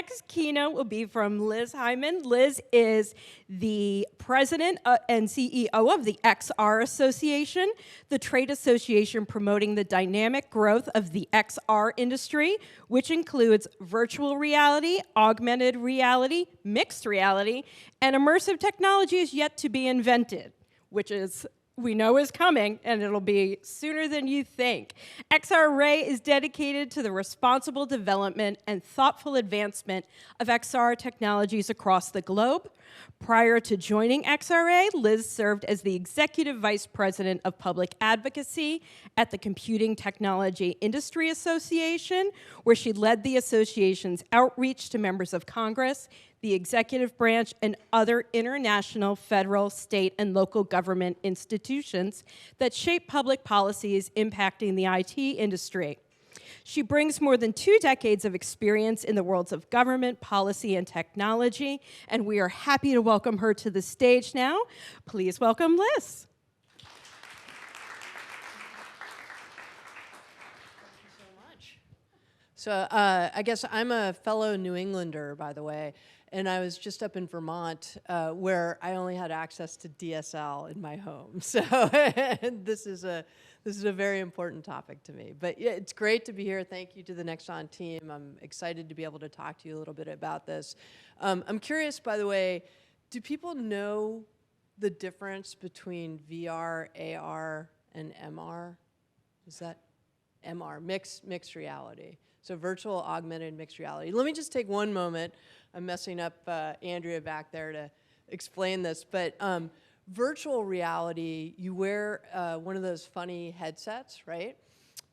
next keynote will be from Liz Hyman. Liz is the president and CEO of the XR Association, the trade association promoting the dynamic growth of the XR industry, which includes virtual reality, augmented reality, mixed reality, and immersive technology is yet to be invented, which is we know is coming, and it'll be sooner than you think. XRA is dedicated to the responsible development and thoughtful advancement of XR technologies across the globe. Prior to joining XRA, Liz served as the Executive Vice President of Public Advocacy at the Computing Technology Industry Association, where she led the association's outreach to members of Congress, the executive branch, and other international, federal, state, and local government institutions that shape public policies impacting the IT industry. She brings more than 2 decades of experience in the worlds of government, policy, and technology, and we are happy to welcome her to the stage now. Please welcome Liz. So I guess I'm a fellow New Englander, by the way, and I was just up in Vermont where I only had access to DSL in my home. So this is a very important topic to me. But yeah, it's great to be here. Thank you to the Nexon team. I'm excited to be able to talk to you a little bit about this. I'm curious, by the way, do people know the difference between VR, AR, and MR? Is that MR, mixed reality? So virtual, augmented, mixed reality. Let me just take one moment. I'm messing up Andrea back there to explain this. But virtual reality, you wear one of those funny headsets, right?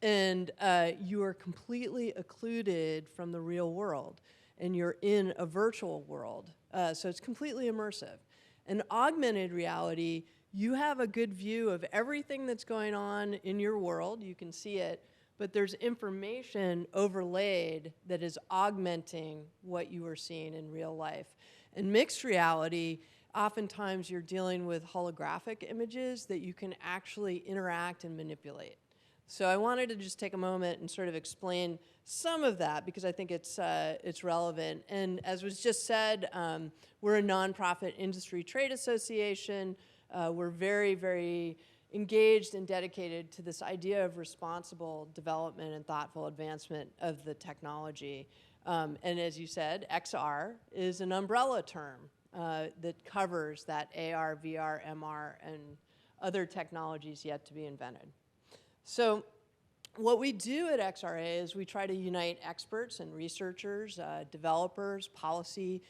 And you are completely occluded from the real world. And you're in a virtual world. So it's completely immersive. And augmented reality, you have a good view of everything that's going on in your world. You can see it. But there's information overlaid that is augmenting what you are seeing in real life. And mixed reality, oftentimes you're dealing with holographic images that you can actually interact and manipulate. So I wanted to just take a moment and sort of explain some of that because I think it's relevant. And as was just said, we're a nonprofit industry trade association. We're very, very engaged and dedicated to this idea of responsible development and thoughtful advancement of the technology. And as you said, XR is an umbrella term that covers that AR, VR, MR, and other technologies yet to be invented. So what we do at XRA is we try to unite experts and researchers, developers, policy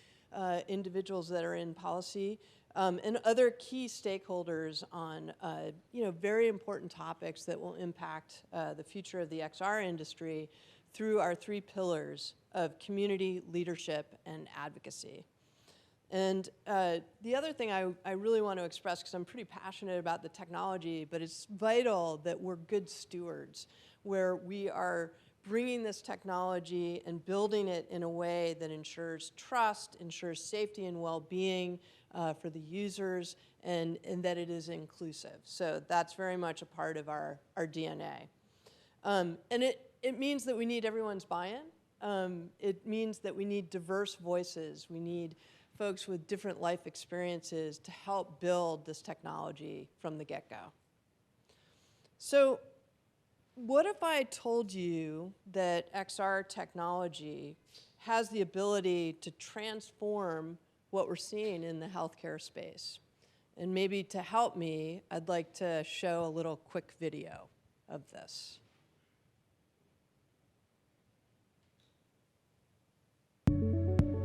individuals that are in policy, and other key stakeholders on very important topics that will impact the future of the XR industry through our 3 pillars of community, leadership, and advocacy. And the other thing I really want to express, because I'm pretty passionate about the technology, but it's vital that we're good stewards, where we are bringing this technology and building it in a way that ensures trust, ensures safety and well-being, for the users, and that it is inclusive. So that's very much a part of our DNA. And it means that we need everyone's buy-in. It means that we need diverse voices. We need folks with different life experiences to help build this technology from the get-go. So what if I told you that XR technology has the ability to transform what we're seeing in the healthcare space? And maybe to help me, I'd like to show a little quick video of this.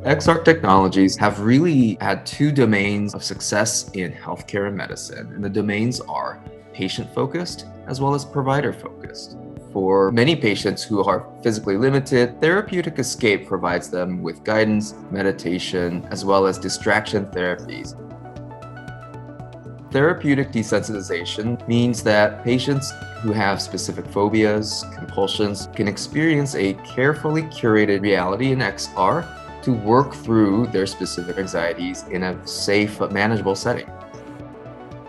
XR technologies have really had 2 domains of success in healthcare and medicine, and the domains are patient-focused as well as provider-focused. For many patients who are physically limited, therapeutic escape provides them with guidance, meditation, as well as distraction therapies. Therapeutic desensitization means that patients who have specific phobias, compulsions, can experience a carefully curated reality in XR to work through their specific anxieties in a safe but manageable setting.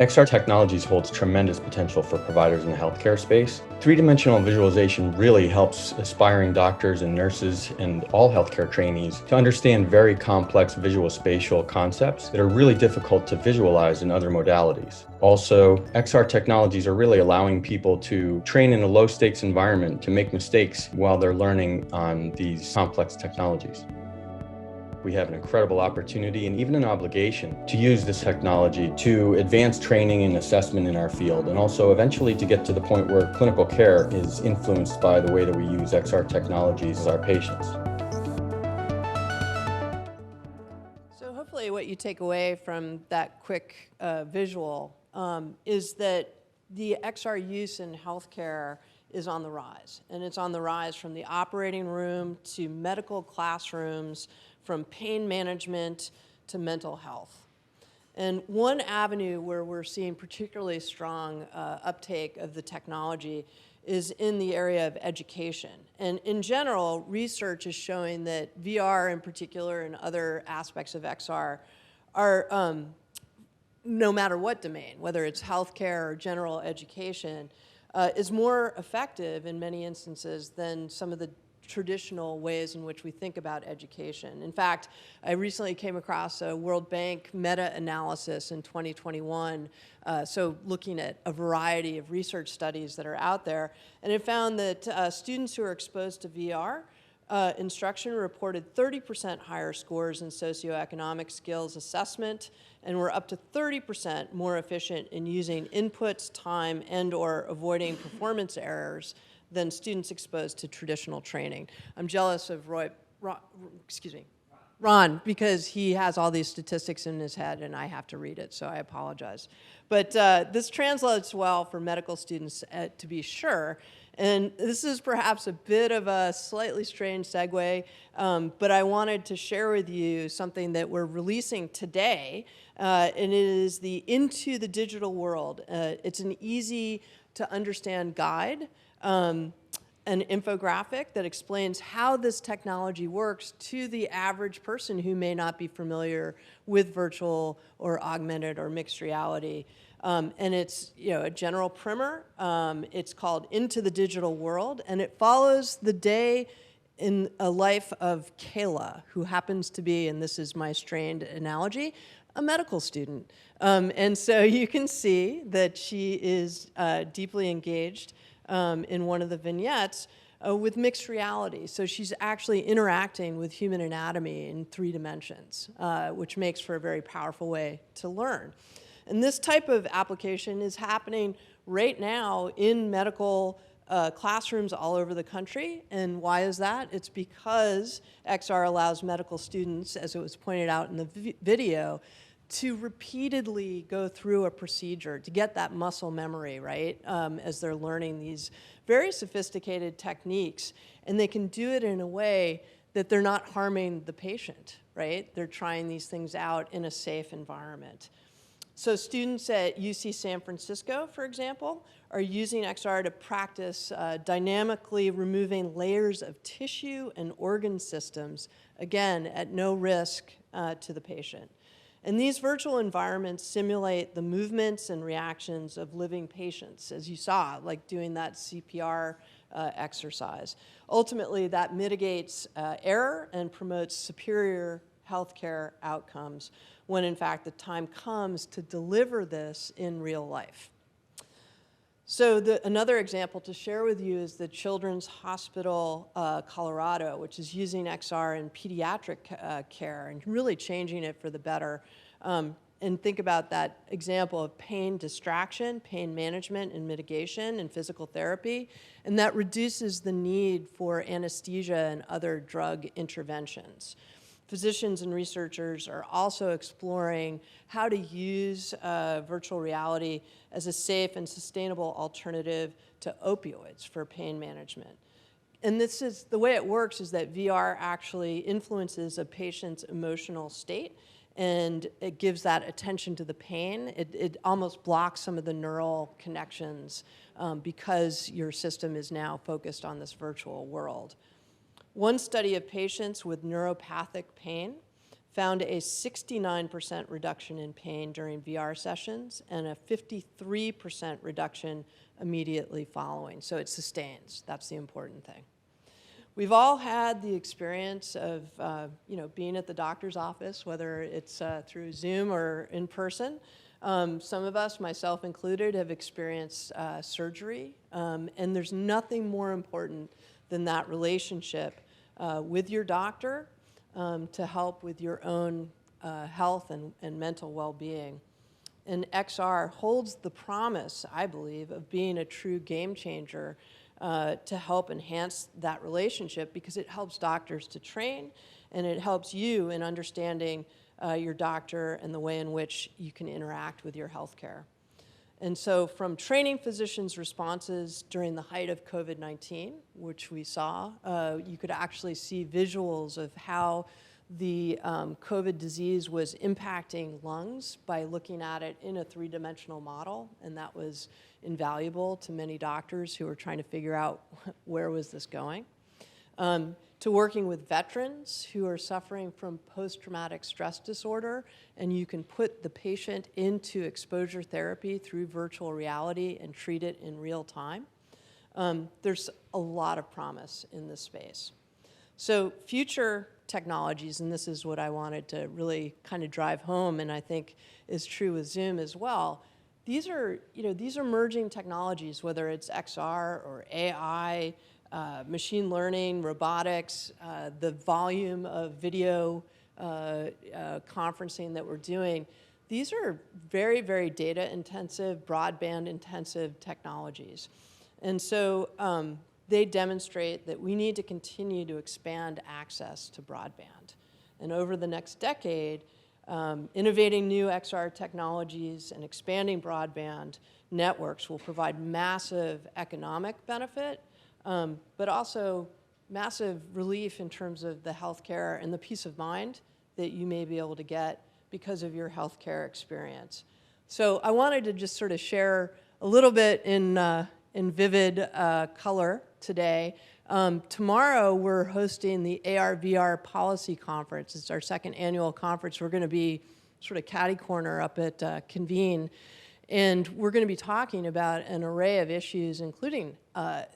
XR Technologies holds tremendous potential for providers in the healthcare space. Three-dimensional visualization really helps aspiring doctors and nurses and all healthcare trainees to understand very complex visual spatial concepts that are really difficult to visualize in other modalities. Also, XR technologies are really allowing people to train in a low-stakes environment to make mistakes while they're learning on these complex technologies. We have an incredible opportunity and even an obligation to use this technology to advance training and assessment in our field, and also eventually to get to the point where clinical care is influenced by the way that we use XR technologies as our patients. So hopefully what you take away from that quick visual is that the XR use in healthcare is on the rise. And it's on the rise from the operating room to medical classrooms, from pain management to mental health. And one avenue where we're seeing particularly strong uptake of the technology is in the area of education. And in general, research is showing that VR in particular and other aspects of XR are, no matter what domain, whether it's healthcare or general education, is more effective in many instances than some of the traditional ways in which we think about education. In fact, I recently came across a World Bank meta-analysis in 2021, so looking at a variety of research studies that are out there, and it found that students who are exposed to VR instruction reported 30% higher scores in socioeconomic skills assessment, and were up to 30% more efficient in using inputs, time, and/or avoiding performance errors than students exposed to traditional training. I'm jealous of Ron, because he has all these statistics in his head and I have to read it, so I apologize. But this translates well for medical students, to be sure. And this is perhaps a bit of a slightly strange segue, but I wanted to share with you something that we're releasing today, and it is the Into the Digital World. It's an easy to understand guide, an infographic that explains how this technology works to the average person who may not be familiar with virtual or augmented or mixed reality. And it's a general primer. It's called Into the Digital World, and it follows the day in a life of Kayla, who happens to be, and this is my strained analogy, a medical student. And so you can see that she is deeply engaged in one of the vignettes with mixed reality. So she's actually interacting with human anatomy in 3 dimensions, which makes for a very powerful way to learn. And this type of application is happening right now in medical classrooms all over the country. And why is that? It's because XR allows medical students, as it was pointed out in the video, to repeatedly go through a procedure to get that muscle memory, right, as they're learning these very sophisticated techniques. And they can do it in a way that they're not harming the patient, right? They're trying these things out in a safe environment. So students at UC San Francisco, for example, are using XR to practice dynamically removing layers of tissue and organ systems, again, at no risk to the patient. And these virtual environments simulate the movements and reactions of living patients, as you saw, like doing that CPR exercise. Ultimately, that mitigates error and promotes superior healthcare outcomes when, in fact, the time comes to deliver this in real life. So another example to share with you is the Children's Hospital Colorado, which is using XR in pediatric care and really changing it for the better. And think about that example of pain distraction, pain management and mitigation and physical therapy, and that reduces the need for anesthesia and other drug interventions. Physicians and researchers are also exploring how to use virtual reality as a safe and sustainable alternative to opioids for pain management. And this is, the way it works is that VR actually influences a patient's emotional state, and it gives that attention to the pain. It almost blocks some of the neural connections because your system is now focused on this virtual world. One study of patients with neuropathic pain found a 69% reduction in pain during VR sessions and a 53% reduction immediately following. So it sustains. That's the important thing. We've all had the experience of being at the doctor's office, whether it's through Zoom or in person. Some of us, myself included, have experienced surgery, and there's nothing more important than that relationship with your doctor to help with your own health and mental well-being. And XR holds the promise, I believe, of being a true game changer to help enhance that relationship, because it helps doctors to train, and it helps you in understanding your doctor and the way in which you can interact with your healthcare. And so from training physicians' responses during the height of COVID-19, which we saw, you could actually see visuals of how the COVID disease was impacting lungs by looking at it in a three-dimensional model, and that was invaluable to many doctors who were trying to figure out where was this going. To working with veterans who are suffering from post-traumatic stress disorder, and you can put the patient into exposure therapy through virtual reality and treat it in real time. There's a lot of promise in this space. So future technologies, and this is what I wanted to really kind of drive home, and I think is true with Zoom as well. These are emerging technologies, whether it's XR or AI, machine learning, robotics, the volume of video conferencing that we're doing. These are very, very data intensive, broadband intensive technologies. And so they demonstrate that we need to continue to expand access to broadband. And over the next decade, innovating new XR technologies and expanding broadband networks will provide massive economic benefit, but also massive relief in terms of the healthcare and the peace of mind that you may be able to get because of your healthcare experience. So I wanted to just sort of share a little bit in vivid color today. Tomorrow we're hosting the AR/VR Policy Conference. It's our second annual conference. We're going to be sort of catty corner up at Convene. And we're going to be talking about an array of issues, including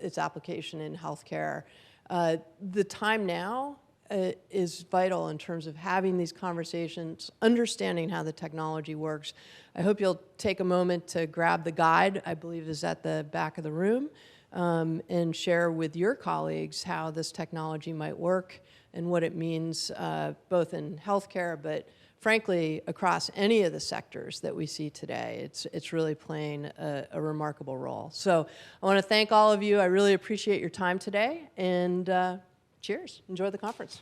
its application in healthcare. The time now is vital in terms of having these conversations, understanding how the technology works. I hope you'll take a moment to grab the guide, I believe is at the back of the room, and share with your colleagues how this technology might work and what it means both in healthcare, but frankly, across any of the sectors that we see today. It's really playing a remarkable role. So I want to thank all of you. I really appreciate your time today, and cheers. Enjoy the conference.